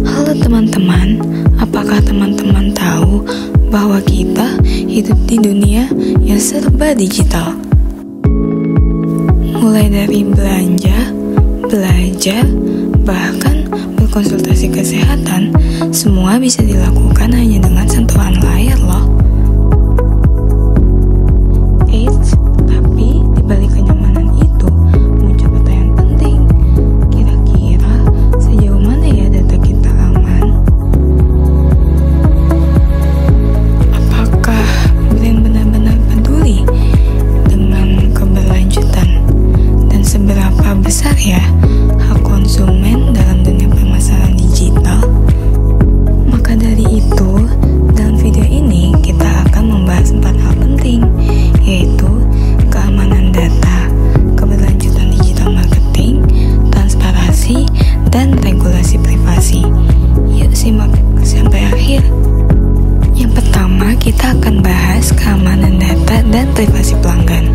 Halo teman-teman, apakah teman-teman tahu bahwa kita hidup di dunia yang serba digital? Mulai dari belanja, belajar, bahkan berkonsultasi kesehatan, semua bisa dilakukan hanya dengan sentuhan layar loh. Eits, tapi dibalik kenyamanan itu muncul pertanyaan penting. Kira-kira sejauh mana ya data kita aman? Apakah brand benar-benar peduli dengan keberlanjutan? Dan seberapa besar ya hak konsumen dalam dunia permasalahan digital? Maka dari itu, dalam video ini kita akan membahas 4 hal penting, yaitu keamanan data, keberlanjutan digital marketing, transparansi, dan regulasi privasi. Yuk simak sampai akhir. Yang pertama, kita akan bahas keamanan data dan privasi pelanggan.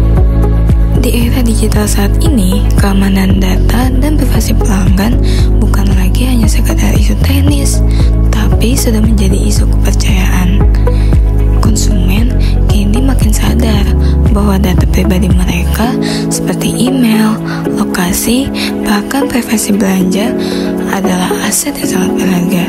Di era digital saat ini, keamanan data dan privasi pelanggan bukan lagi hanya sekadar isu teknis, tapi sudah menjadi isu kepercayaan. Konsumen kini makin sadar bahwa data pribadi mereka seperti email, lokasi, bahkan privasi belanja adalah aset yang sangat berharga.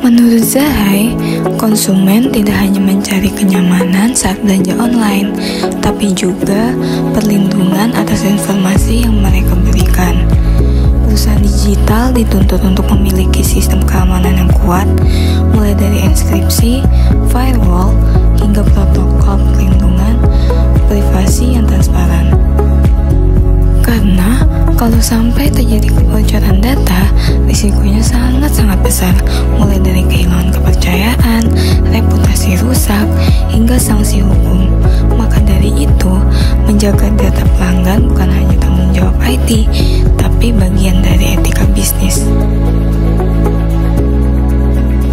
Menurut Zahai, konsumen tidak hanya mencari kenyamanan saat belanja online, tapi juga perlindungan atas informasi yang mereka berikan. Perusahaan digital dituntut untuk memiliki sistem keamanan yang kuat, mulai dari enkripsi, firewall, hingga protokol perlindungan privasi yang transparan. Karena kalau sampai terjadi kebocoran data, risikonya sangat-sangat besar, mulai dari kehilangan kepercayaan, reputasi rusak, hingga sanksi hukum. Maka dari itu, menjaga data pelanggan bukan hanya tanggung jawab IT, tapi bagian dari etika bisnis.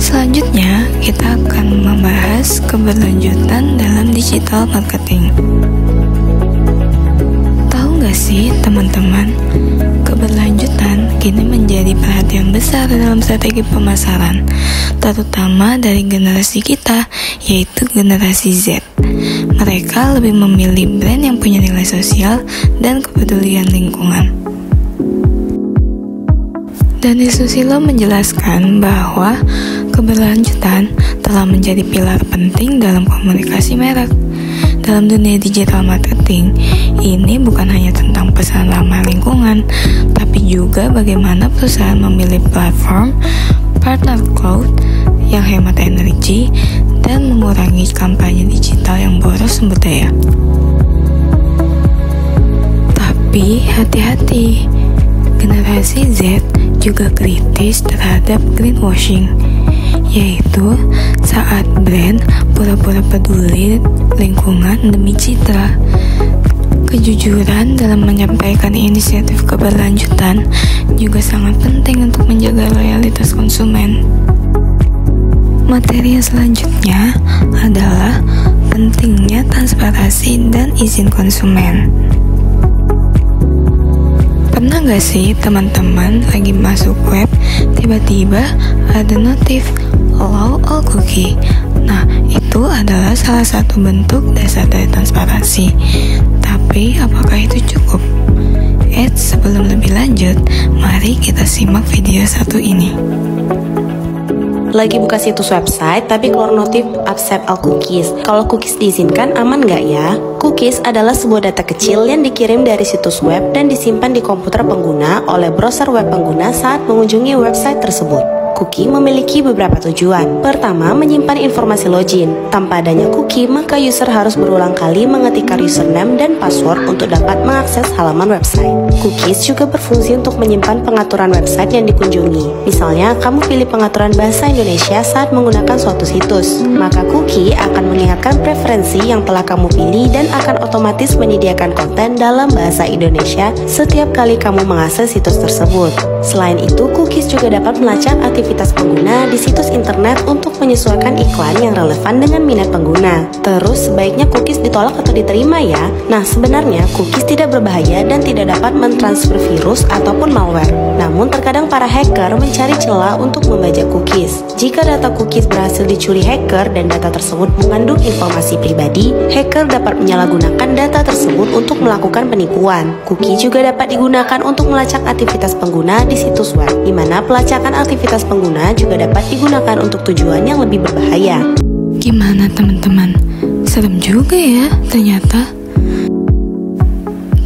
Selanjutnya, kita akan membahas keberlanjutan dalam digital marketing. Tahu nggak sih teman-teman, keberlanjutan kini menjadi perhatian besar dalam strategi pemasaran, terutama dari generasi kita, yaitu generasi Z. Mereka lebih memilih brand yang punya nilai sosial dan kepedulian lingkungan. Dani Susilo menjelaskan bahwa keberlanjutan telah menjadi pilar penting dalam komunikasi merek. Dalam dunia digital marketing, ini bukan hanya tentang pesan ramah lingkungan, tapi juga bagaimana perusahaan memilih platform, partner cloud yang hemat energi, dan mengurangi kampanye digital yang boros sumber daya. Tapi hati-hati, generasi Z juga kritis terhadap greenwashing, yaitu saat brand pura-pura peduli lingkungan demi citra. Kejujuran dalam menyampaikan inisiatif keberlanjutan juga sangat penting untuk menjaga loyalitas konsumen. Materi yang selanjutnya adalah pentingnya transparansi dan izin konsumen. Pernah gak sih teman-teman lagi masuk web, tiba-tiba ada notif allow all cookie? Nah, itu adalah salah satu bentuk dasar dari transparansi. Tapi apakah itu cukup? Sebelum lebih lanjut, mari kita simak video satu ini. Lagi buka situs website tapi keluar notif accept all cookies. Kalau cookies diizinkan aman nggak ya? Cookies adalah sebuah data kecil yang dikirim dari situs web dan disimpan di komputer pengguna oleh browser web pengguna saat mengunjungi website tersebut. Cookie memiliki beberapa tujuan. Pertama, menyimpan informasi login. Tanpa adanya cookie, maka user harus berulang kali mengetikkan username dan password untuk dapat mengakses halaman website. Cookies juga berfungsi untuk menyimpan pengaturan website yang dikunjungi. Misalnya, kamu pilih pengaturan bahasa Indonesia saat menggunakan suatu situs, maka cookie akan mengingatkan preferensi yang telah kamu pilih dan akan otomatis menyediakan konten dalam bahasa Indonesia setiap kali kamu mengakses situs tersebut. Selain itu, cookies juga dapat melacak aktivitas aktivitas pengguna di situs internet untuk menyesuaikan iklan yang relevan dengan minat pengguna. Terus, sebaiknya cookies ditolak atau diterima ya. Nah, sebenarnya cookies tidak berbahaya dan tidak dapat mentransfer virus ataupun malware. Namun, terkadang para hacker mencari celah untuk membajak cookies. Jika data cookies berhasil dicuri hacker dan data tersebut mengandung informasi pribadi, hacker dapat menyalahgunakan data tersebut untuk melakukan penipuan. Cookie juga dapat digunakan untuk melacak aktivitas pengguna di situs web, di mana pelacakan aktivitas pengguna juga dapat digunakan untuk tujuan yang lebih berbahaya. Gimana teman-teman? Serem juga ya ternyata.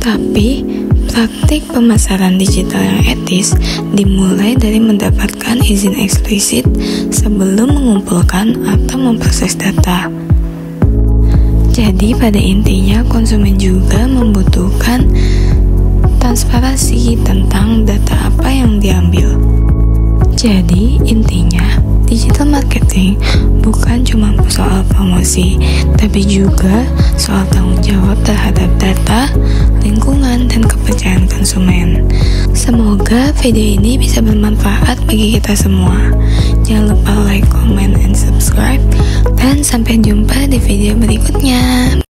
Tapi, praktik pemasaran digital yang etis dimulai dari mendapatkan izin eksplisit sebelum mengumpulkan atau memproses data. Jadi pada intinya konsumen juga membutuhkan transparansi tentang data apa yang diambil. Jadi intinya digital marketing bukan cuma soal promosi, tapi juga soal tanggung jawab terhadap data, lingkungan, dan kepercayaan konsumen. Semoga video ini bisa bermanfaat bagi kita semua. Jangan lupa like, comment, and subscribe. Dan sampai jumpa di video berikutnya.